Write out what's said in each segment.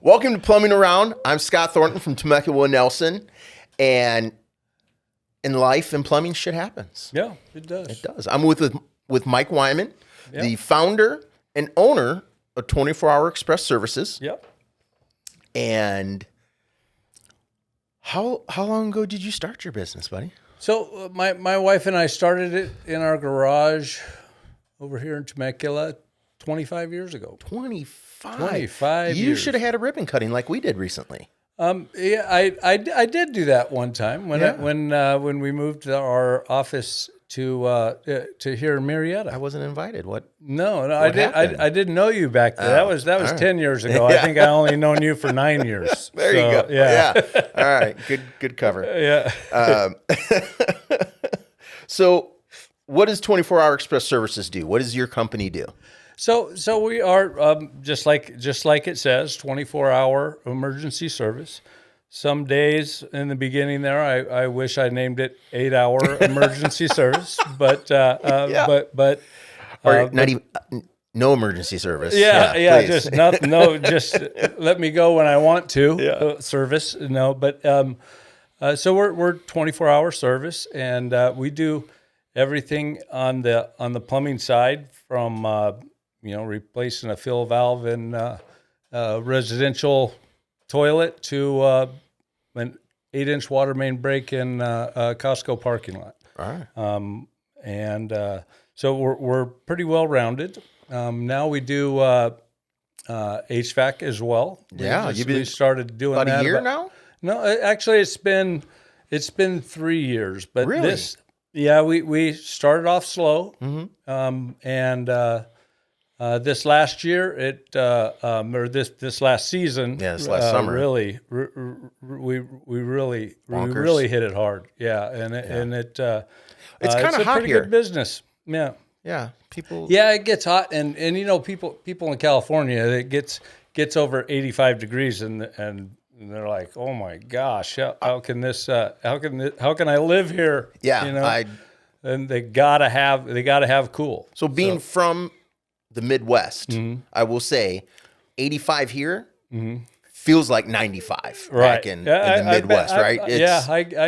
Welcome to Plumbing Around. I'm Scott Thornton from Temecula Winnelson, and in life and plumbing, shit happens. Yeah, it does. It does. I'm with Mike Weimann, Yep. the founder and owner of 24 Hour Express Services. Yep. And how long ago did you start your business, buddy? So my wife and I started it in our garage over here in Temecula 25 years ago. 25 years. You should have had a ribbon cutting like we did recently. Yeah, I did do that one time when we moved our office to here in Marietta. I wasn't invited. What? No, I didn't know you back then. That was right. 10 years ago. I think I only known you for 9 years. There you go. Yeah. All right. Good cover. Yeah. So what does 24 Hour Express Services do? What does your company do? So we are just like it says, 24-hour emergency service. Some days in the beginning there, I wish I named it 8-hour emergency service, but Not even no emergency service. Yeah, please. just just let me go when I want to. Service, no, but so we're 24-hour service, and we do everything on the plumbing side from replacing a fill valve in a residential toilet to an 8-inch water main break in a Costco parking lot. All right. So we're pretty well rounded. Now we do HVAC as well. We started doing about that a year now. No, actually it's been 3 years. But really? We started off slow, this last year, or this last season, this last summer, really, we really hit it hard. Yeah, it's kind of hot pretty here. good business. Yeah, people. Yeah, it gets hot, and people in California, it gets over 85 degrees, and they're like, oh my gosh, how can I live here? Yeah, and they gotta have cool. So being from the Midwest, I will say 85 here feels like 95 back in the Midwest, right? I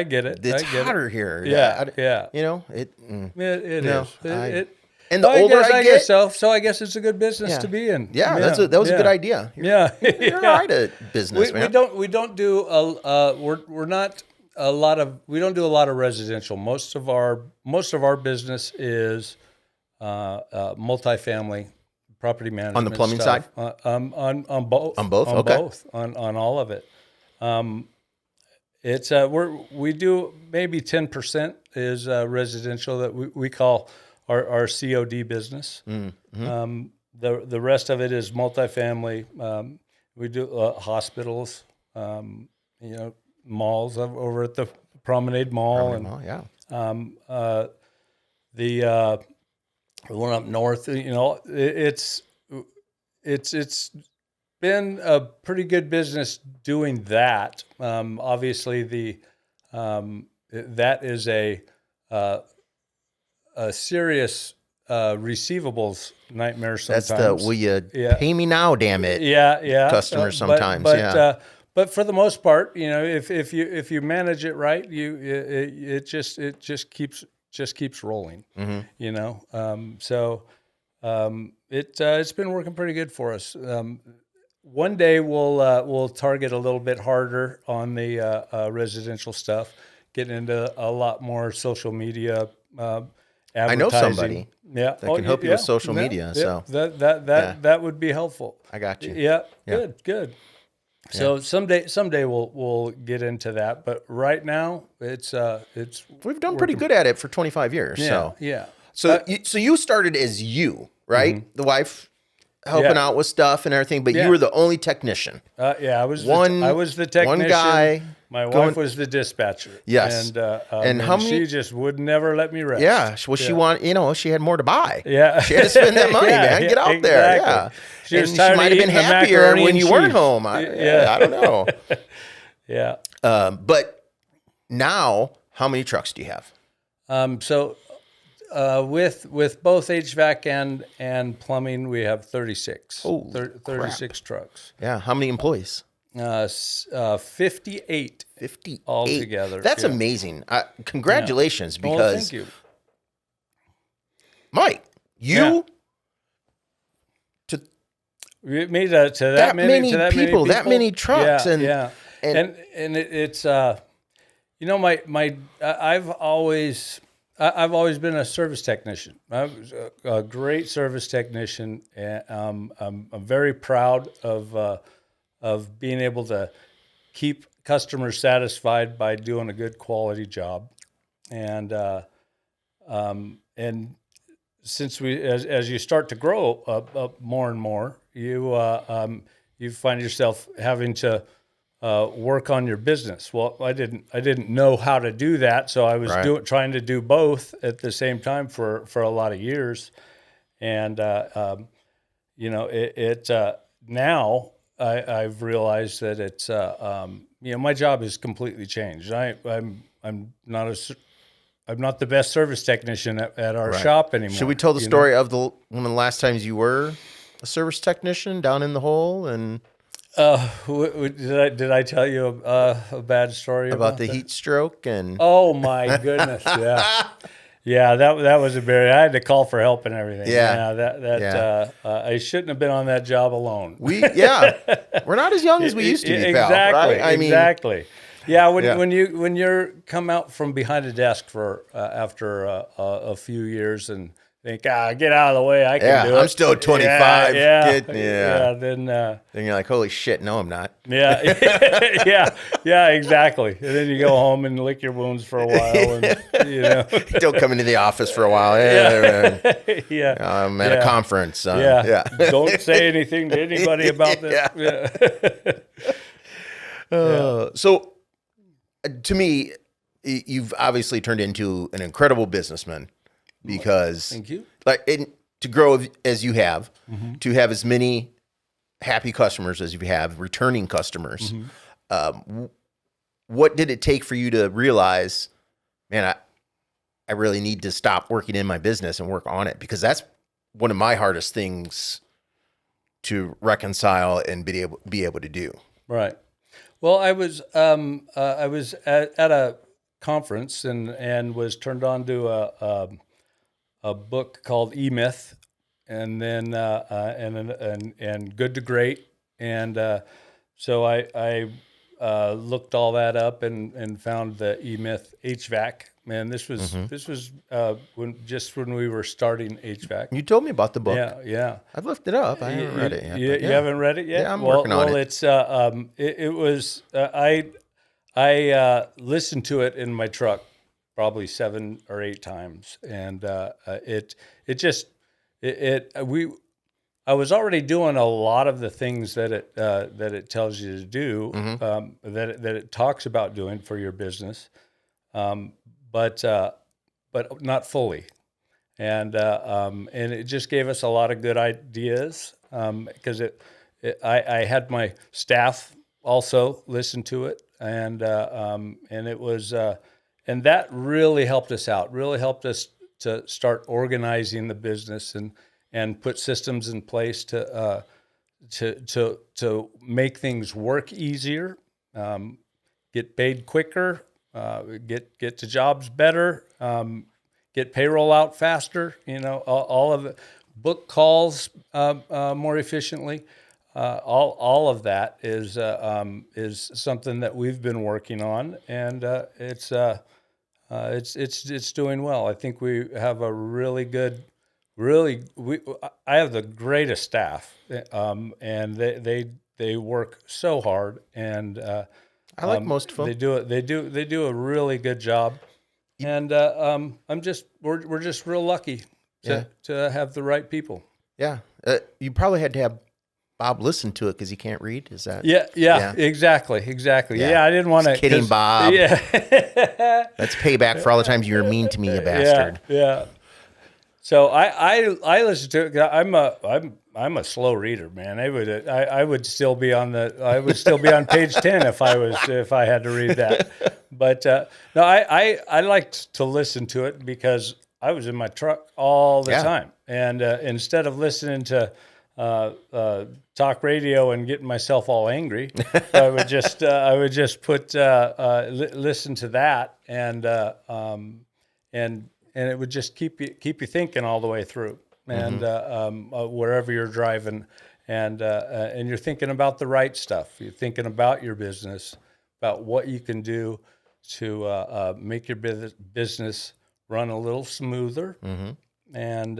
get it. It's hotter here. Yeah. It is. And the older I get, so I guess it's a good business to be in. Yeah, that was a good idea. You're all right at business, man. We don't do we don't do a lot of residential. Most of our business is multifamily property management on the plumbing stuff. side. On both. On both. Okay. Both. On all of it. It's we do maybe 10% is residential that we call our COD business. The rest of it is multifamily. We do hospitals, malls over at the Promenade Mall, the one up north. It's been a pretty good business doing that. Obviously, that is a serious receivables nightmare sometimes. That's will you pay me now, damn it? Yeah. Customers sometimes, but for the most part, if you manage it right, it just keeps rolling. It's been working pretty good for us. One day we'll target a little bit harder on the residential stuff, getting into a lot more social media. I know somebody that can help you with social media. Yeah. So that would be helpful. I got you. Yeah. Good. So someday we'll get into that, but right now it's we've done pretty good at it for 25 years. So you started as you, right? The wife helping out with stuff and everything, but you were the only technician. I was the technician. One guy. My wife was the dispatcher. Yes. And how many? She just would never let me rest. Yeah. Well, she she had more to buy. Yeah. She had to spend that money, man. Get out there. Yeah. She might have been happier when you weren't home. I don't know. Yeah. But now, how many trucks do you have? With both HVAC and plumbing, we have 36. Oh, 36 trucks. Yeah. How many employees? 58. 58 altogether. That's amazing. Congratulations, because thank you, Mike. You made that many people, that many trucks, and it's I've always been a service technician. I was a great service technician, and I'm very proud of being able to keep customers satisfied by doing a good quality job, and since as you start to grow up more and more, you find yourself having to work on your business. Well, I didn't know how to do that, so I was trying to do both at the same time for a lot of years, and now I've realized that it's my job has completely changed. I'm not the best service technician at our shop anymore. Should we tell the story of one of the last times you were a service technician down in the hole? And did I tell you a bad story about the heat stroke? And oh my goodness, yeah, that was a very. I had to call for help and everything. I shouldn't have been on that job alone. We're not as young as we used to be, pal, exactly, right? Exactly. Yeah, when you're come out from behind a desk for after a few years and think, get out of the way, I can do it. I'm still 25. Then you're like, holy shit, no, I'm not. Yeah, exactly. And then you go home and lick your wounds for a while, and don't come into the office for a while. I'm at a conference. Don't say anything to anybody about this. So, to me, you've obviously turned into an incredible businessman, because thank you. To grow as you have, to have as many happy customers as you have, returning customers. What did it take for you to realize, man, I really need to stop working in my business and work on it? Because that's one of my hardest things to reconcile and be able to do. Right. Well, I was at a conference and was turned on to a book called E-Myth, and then and Good to Great, and so I looked all that up and found the E-Myth HVAC. Man, this was when we were starting HVAC. You told me about the book. Yeah. I've looked it up. I haven't read it yet. You haven't read it yet? Yeah, I'm working on it. Well, it's it was I listened to it in my truck probably 7 or 8 times, and I was already doing a lot of the things that it tells you to do, that it talks about doing for your business, but not fully, and it just gave us a lot of good ideas, because I had my staff also listen to it, and it was and that really helped us out. Really helped us to start organizing the business and put systems in place to make things work easier, get paid quicker, get to jobs better, get payroll out faster. All of it, book calls more efficiently. All of that is something that we've been working on, and it's doing well. I think we have a really good. I have the greatest staff, and they work so hard, and I like most of them. They do a really good job, and we're just real lucky to have the right people. Yeah, you probably had to have Bob listen to it because he can't read. Is that? Yeah. Exactly. Yeah, I didn't want to. Kidding, Bob. Yeah, that's payback for all the times you were mean to me, you bastard. Yeah. So I listen to it. I'm a slow reader, man. I would still be on page 10 if I had to read that. But no, I liked to listen to it because I was in my truck all the time, and instead of listening to talk radio and getting myself all angry. I would just put listen to that, and it would just keep you thinking all the way through, and wherever you're driving, and you're thinking about the right stuff. You're thinking about your business, about what you can do to make your business run a little smoother, and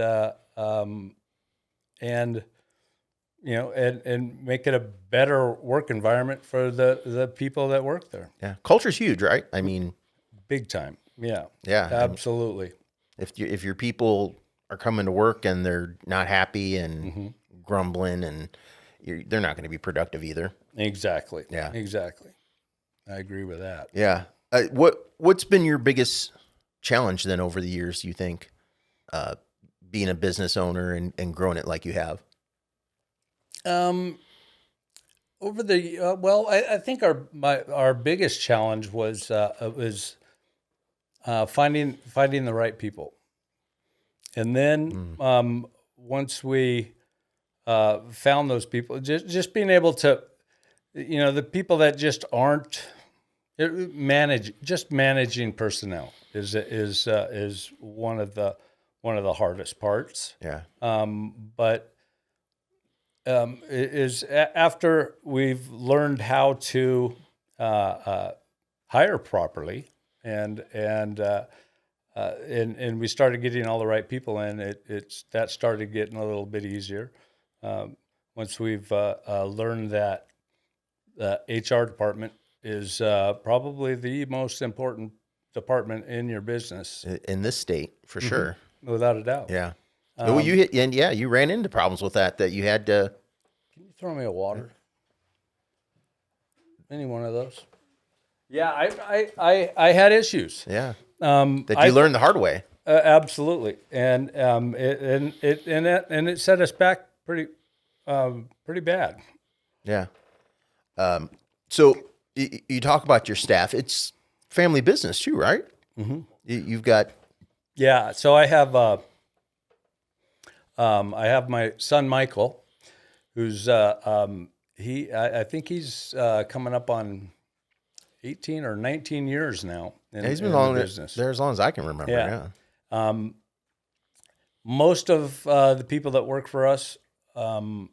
make it a better work environment for the people that work there. Yeah, culture's huge, right? I mean, big time. Yeah, absolutely. If your people are coming to work and they're not happy and grumbling, and they're not going to be productive either. Exactly. Yeah, exactly. I agree with that. Yeah. What's been your biggest challenge then over the years, you think, being a business owner and growing it like you have? Over the I think our biggest challenge was finding the right people, and then once we found those people, just being able to, the people that just aren't managing personnel is one of the hardest parts. Yeah. But is after we've learned how to hire properly, and we started getting all the right people in, that started getting a little bit easier. Once we've learned that the HR department is probably the most important department in your business in this state, for sure, without a doubt. Yeah. Well, you ran into problems with that you had to. Can you throw me a water? Any one of those? Yeah, I had issues. Yeah. That you learned the hard way. Absolutely, and it set us back pretty bad. Yeah. So you talk about your staff. It's family business too, right? Mm-hmm. You've got. Yeah. So I have my son Michael, who's I think he's coming up on 18 or 19 years now. He's been in business there as long as I can remember. Yeah. Most of the people that work for us go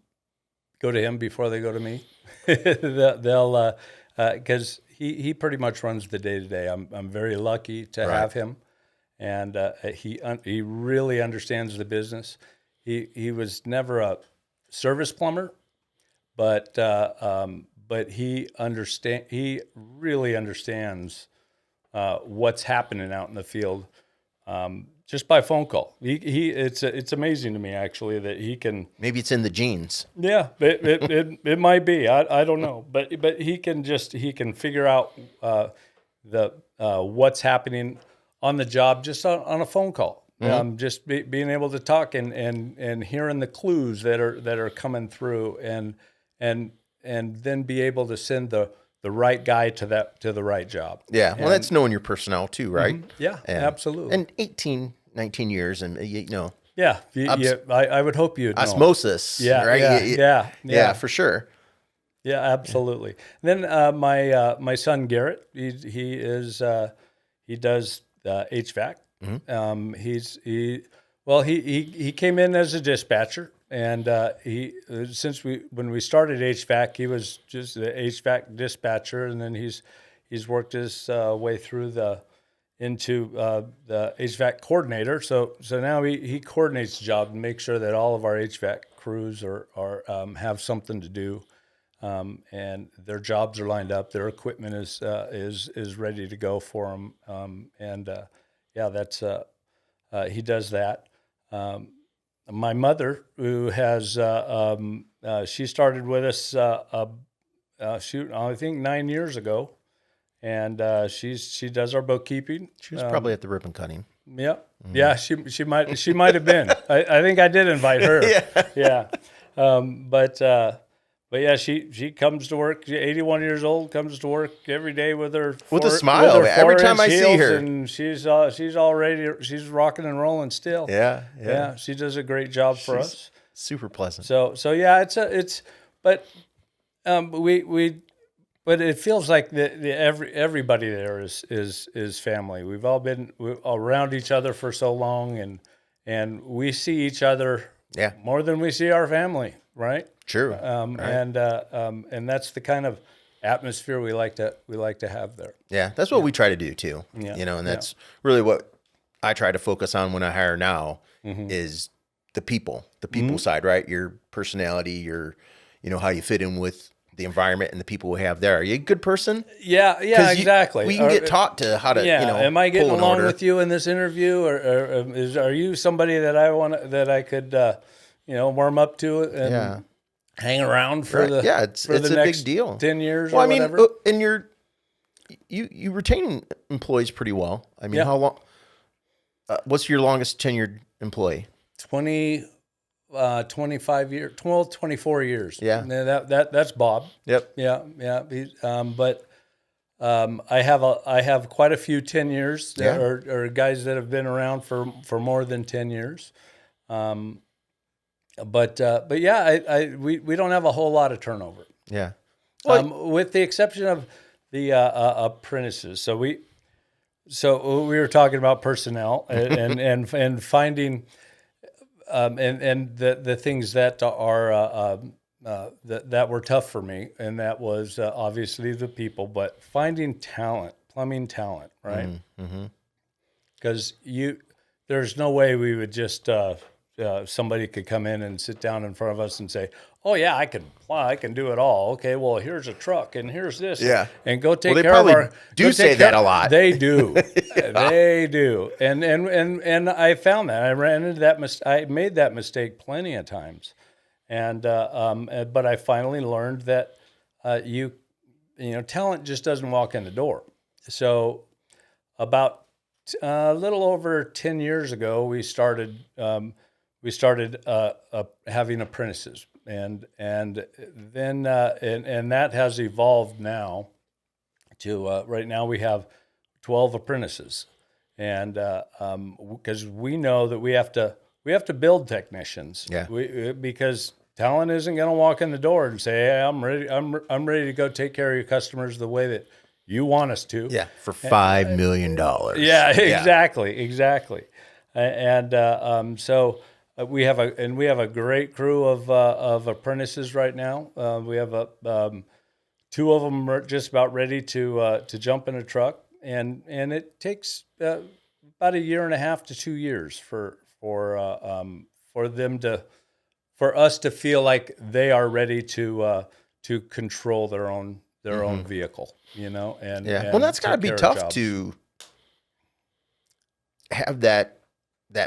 to him before they go to me. They'll because he pretty much runs the day to day. I'm very lucky to have him, and he really understands the business. He was never a service plumber, but he really understands what's happening out in the field. Just by phone call, it's amazing to me actually that he can. Maybe it's in the genes. Yeah, it might be. I don't know, but he can figure out what's happening on the job just on a phone call. Just being able to talk and hearing the clues that are coming through, and then be able to send the right guy to the right job. Yeah, well, that's knowing your personnel too, right? Yeah, absolutely. And 18, 19 years, and Yeah, I would hope you'd know. Osmosis. Yeah, right? Yeah, for sure. Yeah, absolutely. Then my son Garrett, he does HVAC. Mm-hmm. He came in as a dispatcher, and when we started HVAC, he was just the HVAC dispatcher, and then he's worked his way through into the HVAC coordinator. So now he coordinates the job and makes sure that all of our HVAC crews have something to do, and their jobs are lined up, their equipment is ready to go for them, that's he does that. My mother, who has she started with us I think 9 years ago, and she does our bookkeeping. She was probably at the ribbon cutting. Yeah, yeah, she might have been. I think I did invite her. Yeah. But yeah, she comes to work. She's 81 years old, comes to work every day with a smile every time I see her, and she's all ready. She's rocking and rolling still. Yeah. She does a great job for us. Super pleasant. So yeah, but but it feels like everybody there is family. We've all been around each other for so long, and we see each other more than we see our family, right? True. Right. And that's the kind of atmosphere we like to have there. Yeah, that's what we try to do too. Yeah. And that's really what I try to focus on when I hire now is the people side, right? Your personality, your how you fit in with the environment and the people we have there. Are you a good person? Yeah, exactly. We can get taught to how to, am I getting along order with you in this interview, or are you somebody that I could warm up to and hang around for the it's the a next big deal. 10 years Well, or whatever? And you retain employees pretty well. I mean, how long? What's your longest tenured employee? 25 years, 24 years. Yeah. That's Bob. Yep. Yeah. But I have quite a few 10 years or guys that have been around for more than 10 years. But yeah, we don't have a whole lot of turnover. Yeah. With the exception of the apprentices. So we were talking about personnel and finding and the things that are that were tough for me, and that was obviously the people, but finding talent, plumbing talent, right? Because there's no way we would just somebody could come in and sit down in front of us and say, "Oh yeah, I can do it all." Okay, well here's a truck and here's this, and go take care of our. Do say that a lot. They do, they do, and I found that I ran into that I made that mistake plenty of times, and but I finally learned that talent just doesn't walk in the door. So about a little over 10 years ago, we started having apprentices, and then that has evolved now to right now we have 12 apprentices, and because we know that we have to build technicians, because talent isn't going to walk in the door and say, "Hey, I'm ready to go take care of your customers the way that you want us to." Yeah, for $5 million. Yeah, exactly. And so we have a great crew of apprentices right now. We have two of them are just about ready to jump in a truck, and it takes about a year and a half to 2 years for us to feel like they are ready to control their own vehicle, and well, that's got to be tough to have that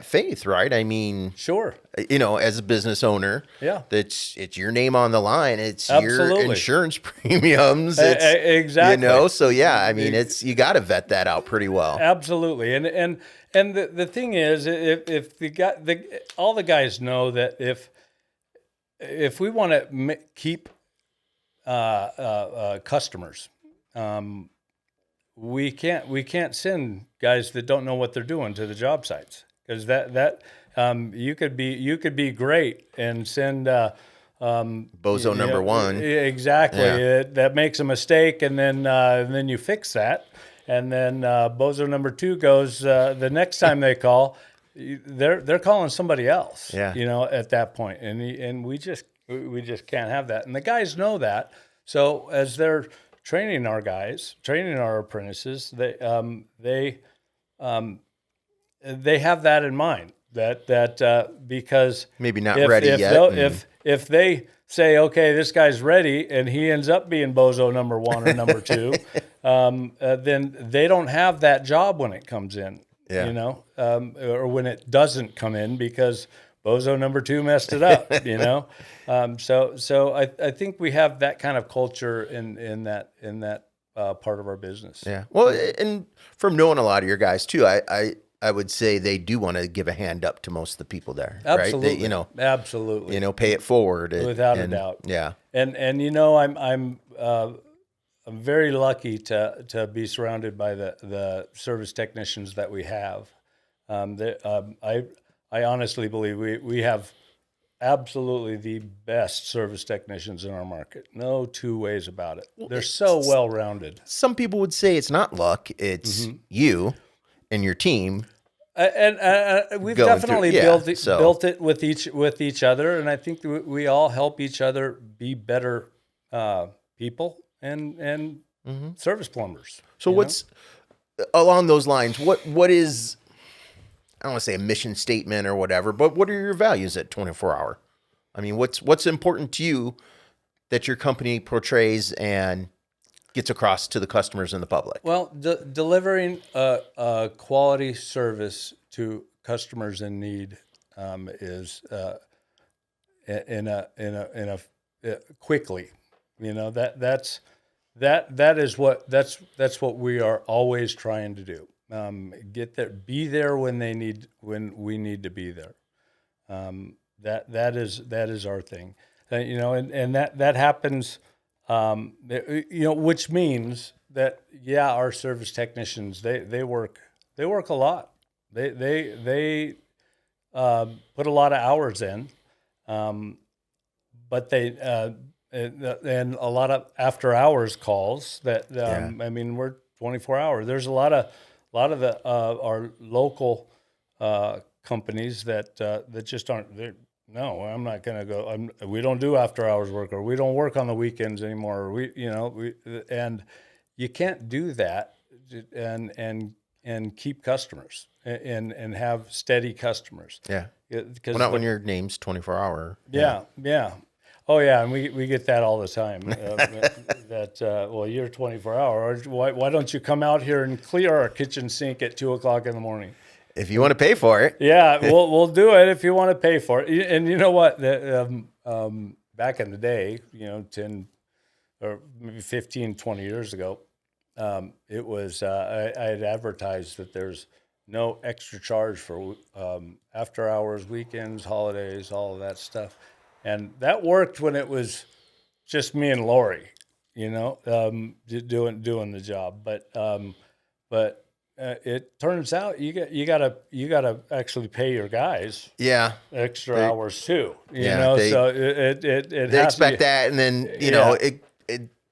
faith, right? I mean, sure. As a business owner, it's your name on the line. It's Absolutely. Your insurance premiums. It's, exactly. So yeah, I mean, you got to vet that out pretty well. Absolutely. And the thing is, if all the guys know that if we want to keep customers, we can't send guys that don't know what they're doing to the job sites, because that you could be great and send bozo number one. Exactly. That makes a mistake, and then you fix that, and then bozo number two goes the next time they call, they're calling somebody else. At that point, and we just can't have that, and the guys know that. So as they're training our apprentices, they have that in mind, that because maybe not ready yet. If they say, okay, this guy's ready, and he ends up being bozo number one or number two, then they don't have that job when it comes in, or when it doesn't come in because bozo number two messed it up, So I think we have that kind of culture in that part of our business. Yeah. Well, and from knowing a lot of your guys too, I would say they do want to give a hand up to most of the people there. Absolutely. Right? Absolutely. Pay it forward. Without a doubt. Yeah. And I'm very lucky to be surrounded by the service technicians that we have. I honestly believe we have absolutely the best service technicians in our market. No two ways about it. They're so well-rounded. Some people would say it's not luck. It's you and your team. And we've Going definitely through- built it with each other, and I think we all help each other be better people and service plumbers. So what's along those lines? What is, I don't want to say a mission statement or whatever, but what are your values at 24 Hour? I mean, what's important to you that your company portrays and gets across to the customers and the public? Well, delivering a quality service to customers in need is quickly. That's what we are always trying to do. Get there, be there when we need to be there. That is our thing. And that happens. Which means that our service technicians they work a lot. They put a lot of hours in, but they and a lot of after hours calls. I mean, we're 24 hours. There's a lot of our local companies that just aren't. No, I'm not going to go. We don't do after hours work, or we don't work on the weekends anymore. And you can't do that and keep customers and have steady customers. Yeah. Because not when your name's 24 Hour. Yeah. Oh yeah, and we get that all the time. Well, you're 24 hours. Why don't you come out here and clear our kitchen sink at 2:00 in the morning? If you want to pay for it. Yeah, we'll do it if you want to pay for it. And you know what? Back in the day, 10 or maybe 15, 20 years ago, it was I had advertised that there's no extra charge for after hours, weekends, holidays, all of that stuff. And that worked when it was just me and Lori, doing the job. But it turns out you gotta actually pay your guys extra hours too. So they expect that, and then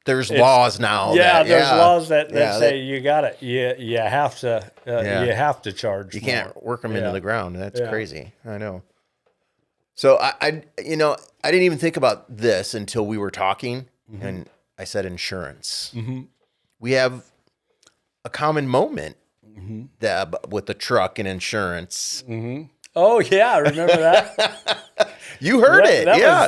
there's laws now. There's laws that say you have to charge. You can't work them into the ground. That's crazy. I know. So I didn't even think about this until we were talking, and I said insurance. We have a common moment. That with the truck and insurance. Oh yeah, I remember that. You heard it.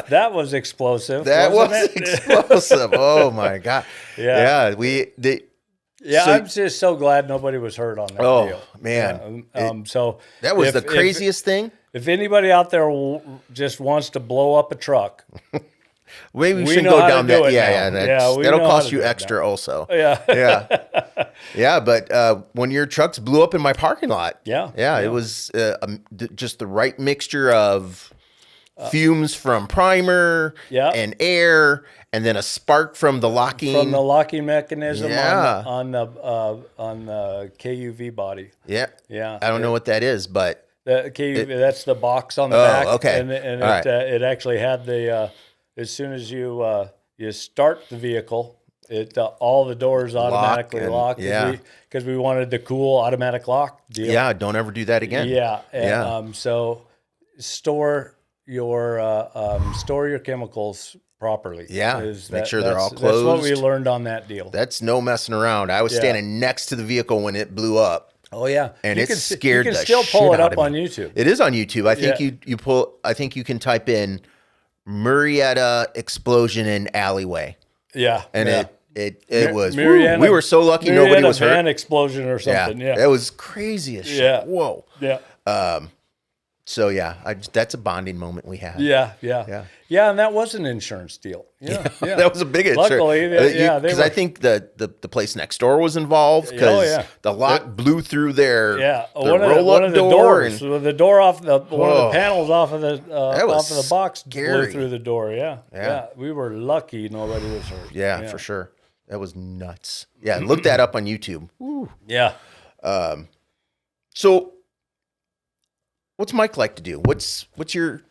That was explosive. That was explosive. Oh my God. Yeah. So, I'm just so glad nobody was hurt on that deal. Oh man. So that was the craziest thing. If anybody out there just wants to blow up a truck, maybe we should go down that. That'll cost you extra now. Also. Yeah. But when your trucks blew up in my parking lot, it was just the right mixture of fumes from primer and air, and then a spark from the locking mechanism on the KUV body. Yeah. Yeah. I don't know what that is, but the KUV, that's the box on the back. Okay. And it actually had the as soon as you start the vehicle, all the doors automatically lock. Because we wanted the cool automatic lock deal. Yeah, don't ever do that again. So store your chemicals properly. Make sure they're all closed. That's what we learned on that deal. That's no messing around. I was standing next to the vehicle when it blew up. Oh yeah, and it scared the shit out of me. You can still pull it up on YouTube. It is on YouTube. I think you pull. I think you can type in Murrieta explosion in alleyway. Yeah, and it was. We were so lucky nobody was hurt. Van explosion or something. Yeah, it was crazy as shit. Yeah. Whoa. Yeah. So that's a bonding moment we had. Yeah, and that was an insurance deal. Yeah. That was a big insurance. Luckily, because I think the place next door was involved because the lock blew through their one of the doors, the door off one of the panels off of the box blew through the door. Yeah, we were lucky nobody was hurt. Yeah, for sure. That was nuts. Yeah, look that up on YouTube. Woo. Yeah. So. What's Mike like to do? What's your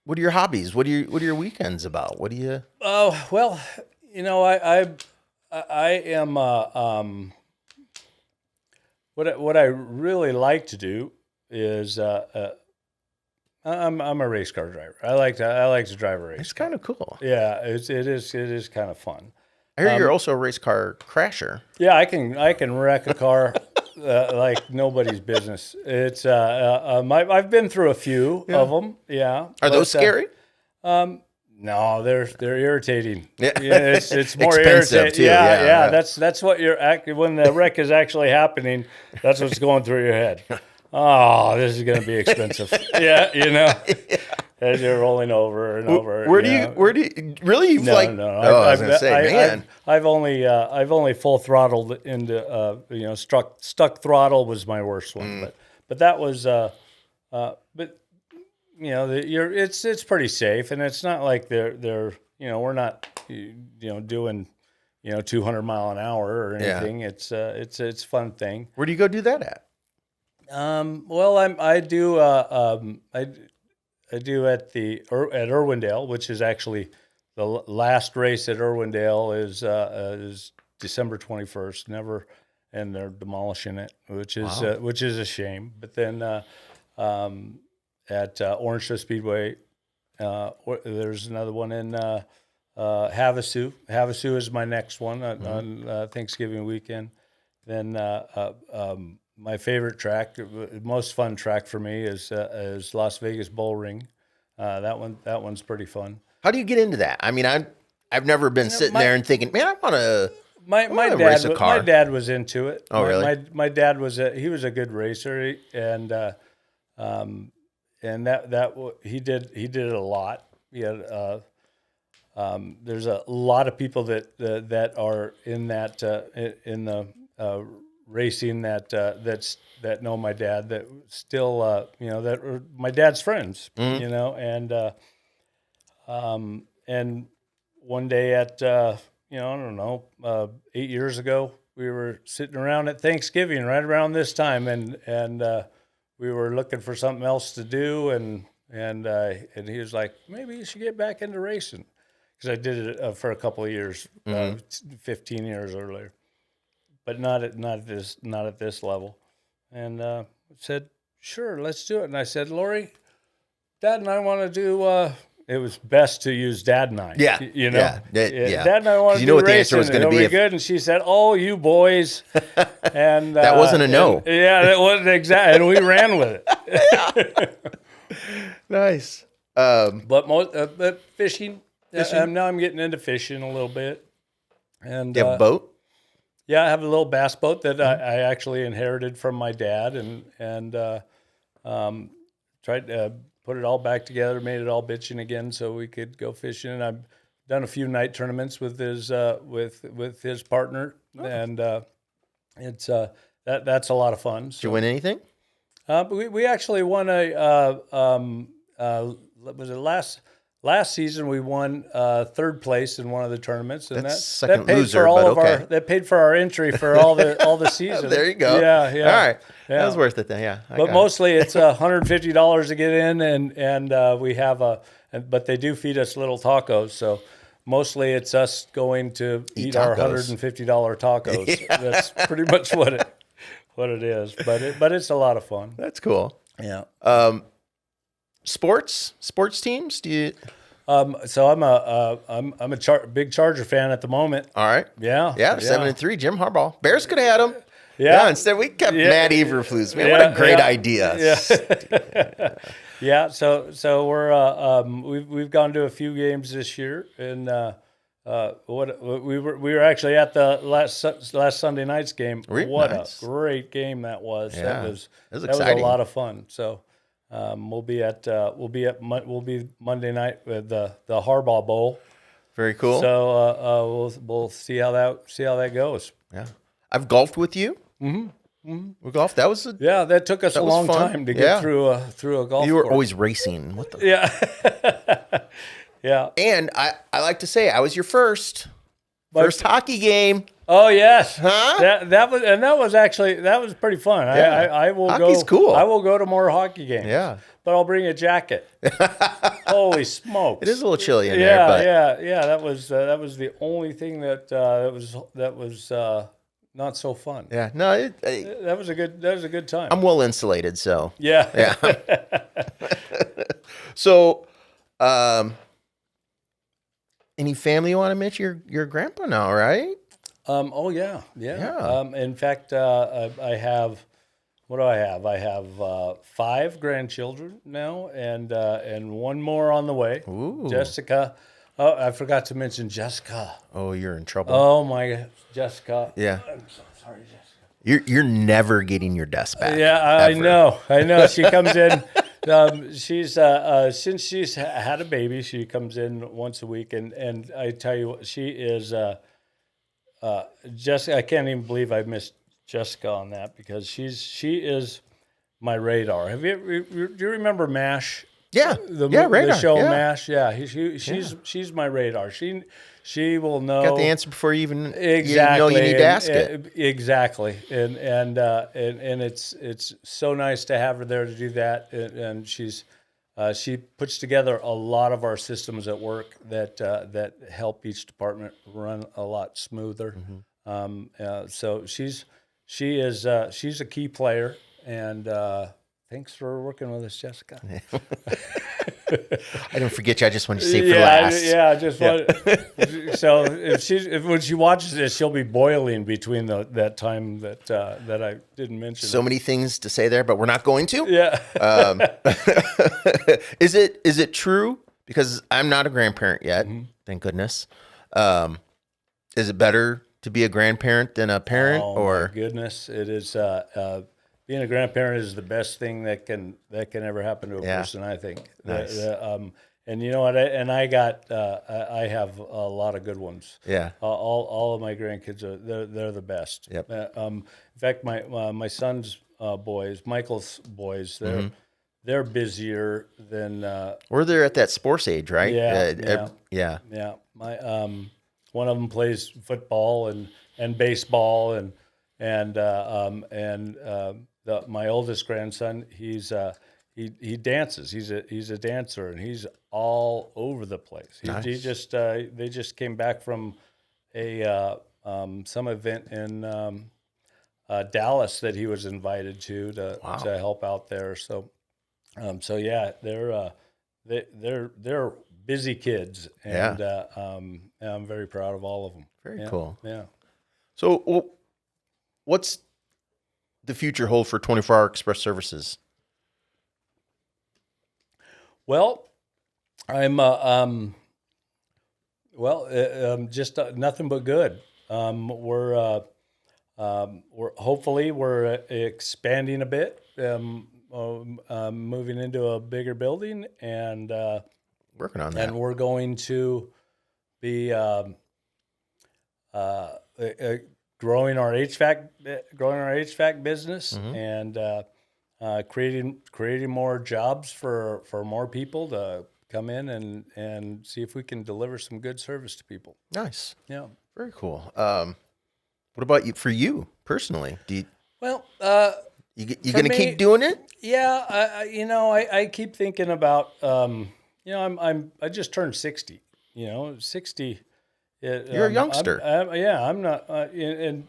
what are your hobbies? What are your weekends about? What do you? Oh well, I am what I really like to do is I'm a race car driver. I like to drive a race. It's kind of cool. Yeah, it is kind of fun. I hear you're also a race car crasher. Yeah, I can wreck a car like nobody's business. It's I've been through a few of them. Yeah, Are those scary? No, they're irritating. Yeah, it's more expensive irritating. too. Yeah. That's what when the wreck is actually happening. That's what's going through your head. Oh, this is going to be expensive. Yeah. As you're rolling over and over. Where do you really? You've No. I was going to say, man. I've only full throttled into stuck throttle was my worst one, but that was but it's pretty safe, and it's not like they're we're not doing 200 mile an hour or anything. Yeah. It's a fun thing. Where do you go do that at? Well, I do at Irwindale, which is actually the last race at Irwindale is December 21st. And they're demolishing it, which is a shame. But then at Orange Show Speedway, there's another one in Havasu. Havasu is my next one on Thanksgiving weekend. Then my favorite track, most fun track for me is Las Vegas Bull Ring. That one's pretty fun. How do you get into that? I mean, I've never been sitting there and thinking, man, I want to. My dad was into it. Oh, really? My dad was he was a good racer, and he did it a lot. He had there's a lot of people that are in that in the racing that know my dad, that still that are my dad's friends, and one day at I don't know 8 years ago, we were sitting around at Thanksgiving right around this time, and we were looking for something else to do, and he was like, maybe you should get back into racing, because I did it for a couple of years, 15 years earlier, but not at this level. And said, sure, let's do it. And I said, Lori, Dad and I want to do. It was best to use Dad and I. Yeah, yeah. Dad and I want to do what racing. The answer was going to be. Good. And she said, "Oh, you boys." And that wasn't a no. That wasn't exactly. And we ran with it. Nice. But fishing. Now I'm getting into fishing a little bit. And you have a boat? Yeah, I have a little bass boat that I actually inherited from my dad, and tried to put it all back together, made it all bitching again, so we could go fishing. And I've done a few night tournaments with his with his partner, and it's that's a lot of fun. Did you win anything? We actually won was it last season we won third place in one of the tournaments, and that paid for all of our that paid for our entry for all the season. There you go. Yeah. All right. Yeah. That was worth it then. Yeah. But mostly it's $150 to get in, and we have but they do feed us little tacos, so mostly it's us going to eat our $150 tacos. Yeah. That's pretty much what it is. But it's a lot of fun. That's cool. Yeah. Sports teams? Do you? So I'm a big Charger fan at the moment. All right. Yeah. 7-3. Jim Harbaugh. Bears could have had him. Yeah. Instead we kept Matt Eberflus. Man, what a great idea. Yeah. Yeah. So we're we've gone to a few games this year, and we were actually at the last Sunday night's game. What a great game that was. Yeah. That was a lot of fun. So. We'll be Monday night with the Harbaugh Bowl. Very cool. So we'll see how that goes. Yeah, I've golfed with you. We golfed. That was that took us a long time to get through a golf. You were course. Always racing. What the? Yeah. Yeah. And I like to say I was your first hockey game. Oh yes, huh? That was pretty fun. Yeah. I will Hockey's go. cool. I will go to more hockey games. Yeah, I'll bring a jacket. Holy smokes! It is a little chilly in there, but yeah. That was the only thing that was not so fun. yeah, no, That was a good time. I'm well insulated, so Yeah. yeah. So, any family you want to mention? Your grandpa now, right? Oh yeah. Yeah. In fact, I have. What do I have? I have 5 grandchildren now, and one more on the way. Ooh. Jessica. Oh, I forgot to mention Jessica. Oh, you're in trouble. Oh my, Jessica. Yeah. I'm so sorry, Jessica. You're never getting your desk back. Yeah, I ever. know. She comes in. She's since she's had a baby, she comes in once a week, and I tell you what, she is Jessica. I can't even believe I missed Jessica on that because she is my radar. Do you remember MASH? Yeah. The radar. show Yeah. MASH. Yeah, she's my radar. She will know. Got the answer before you even Exactly. you need to ask it. Exactly. And it's so nice to have her there to do that. And she puts together a lot of our systems at work that help each department run a lot smoother. So she's a key player, and thanks for working with us, Jessica. I don't forget you. I just wanted to save for last. So if when she watches this, she'll be boiling between that time that I didn't mention. So many things to say there, but we're not going to. Yeah. Is it true? Because I'm not a grandparent yet. Thank goodness. Is it better to be a grandparent than a parent? Oh or my goodness, it is. Being a grandparent is the best thing that can ever happen to a person, I think. Nice. And you know what? I have a lot of good ones. Yeah. All of my grandkids they're the best. Yep. In fact, my son's boys, Michael's boys, they're busier than. Or they're at that sports age, right? Yeah. Yeah. My one of them plays football and baseball and my oldest grandson, he dances. He's a dancer, and he's all over the place. Nice. They just came back from some event in Dallas that he was invited to help out there. So yeah, they're busy kids, and I'm very proud of all of them. Very cool. Yeah. So, what's the future hold for 24-hour express services? Well, I'm just nothing but good. We're hopefully expanding a bit, moving into a bigger building, and working on that. And we're going to be growing our HVAC business, and creating more jobs for more people to come in and see if we can deliver some good service to people. Nice. Yeah. Very cool. What about you? For you personally, you gonna keep doing it? Yeah. I keep thinking about I just turned 60. 60. You're a youngster. I'm not. And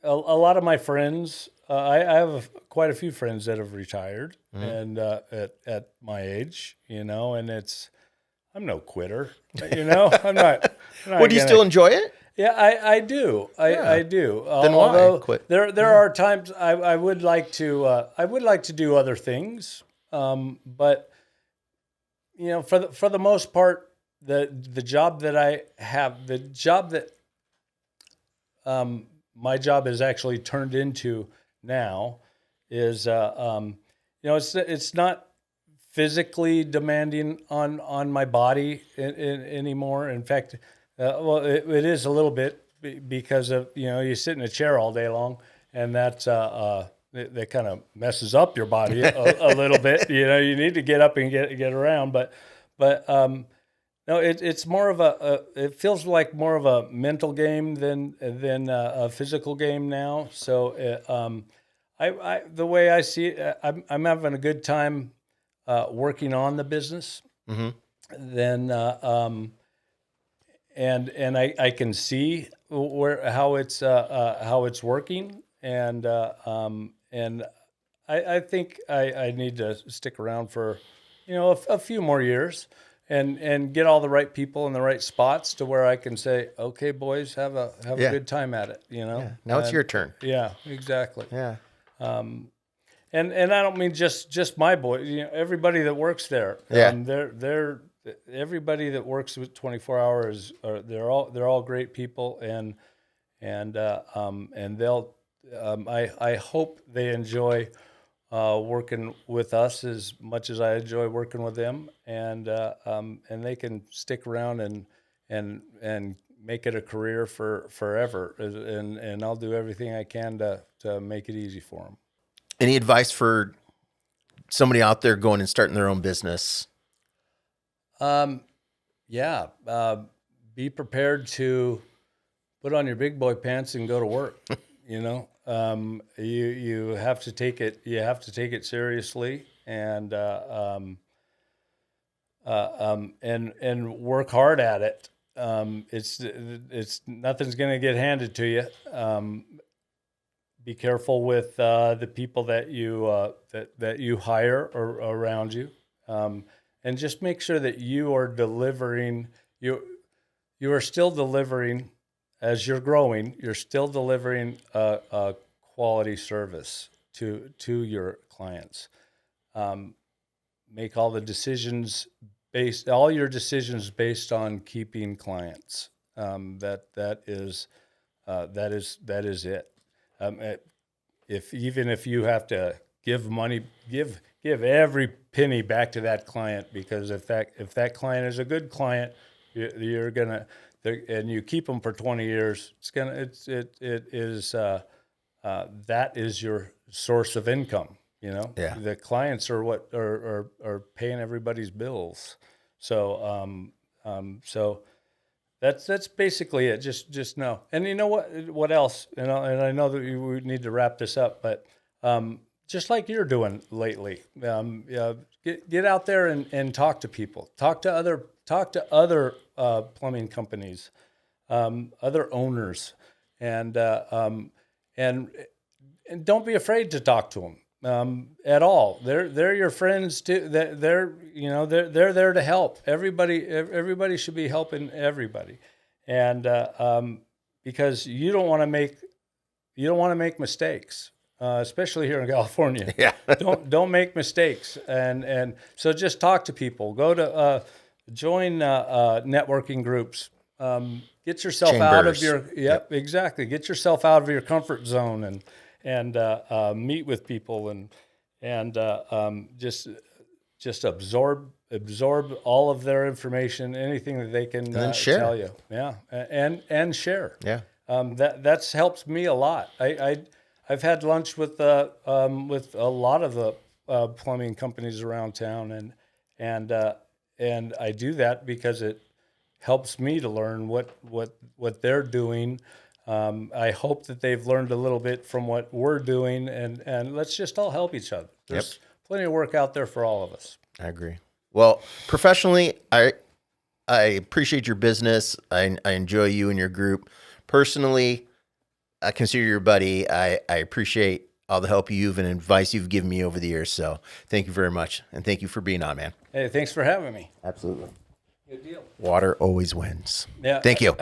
a lot of my friends, I have quite a few friends that have retired, and at my age, and I'm no quitter. I'm not. Do you still enjoy it? Yeah, I do. I do. Then why quit? There are times I would like to do other things, but for the most part, the job that I have, my job is actually turned into now is it's not physically demanding on my body anymore. In fact, it is a little bit because of you sit in a chair all day long, and that's that kind of messes up your body a little bit. You need to get up and get around, but no, it's more of it feels like more of a mental game than a physical game now. So I the way I see it, I'm having a good time working on the business, Mm-hmm. then and I can see how it's working, and I think I need to stick around for a few more years and get all the right people in the right spots to where I can say, okay, boys, have a Yeah. good time at it. Yeah. Now it's your turn. Yeah, exactly. Yeah. And I don't mean just my boys. Everybody that works there. Yeah. They're everybody that works with 24 hours. They're all great people, and they'll. I hope they enjoy working with us as much as I enjoy working with them, and they can stick around and make it a career for forever. And I'll do everything I can to make it easy for them. Any advice for somebody out there going and starting their own business? Yeah. Be prepared to put on your big boy pants and go to work. You have to take it. You have to take it seriously, and work hard at it. It's nothing's going to get handed to you. Be careful with the people that you hire or around you, and just make sure that you are delivering. You are still delivering as you're growing. You're still delivering a quality service to your clients. Make all the decisions all your decisions based on keeping clients. That is it. If you have to give money, give every penny back to that client, because if that client is a good client, you're gonna, and you keep them for 20 years, that is your source of income. Yeah. The clients are what are paying everybody's bills. So that's basically it. Just know. And you know what else? And I know that we need to wrap this up, but just like you're doing lately, get out there and talk to people. Talk to other plumbing companies, other owners, and don't be afraid to talk to them. At all. They're your friends too. They're there to help. Everybody should be helping everybody, and because you don't want to make mistakes, especially here in California. Yeah. Don't make mistakes, and so just talk to people. Go to join networking groups. Get yourself out of your exactly. Get yourself out of your comfort zone and meet with people and just absorb all of their information, anything that they can tell you. Yeah, and share. Yeah, that's helped me a lot. I've had lunch with a lot of the plumbing companies around town, and I do that because it helps me to learn what they're doing. I hope that they've learned a little bit from what we're doing, and let's just all help each other. There's plenty of work out there for all of us. I agree. Well, professionally, I appreciate your business. I enjoy you and your group. Personally, I consider you a buddy. I appreciate all the help and advice you've given me over the years. So thank you very much, and thank you for being on, man. Hey, thanks for having me. Absolutely. Good deal. Water always wins. Yeah. Thank you.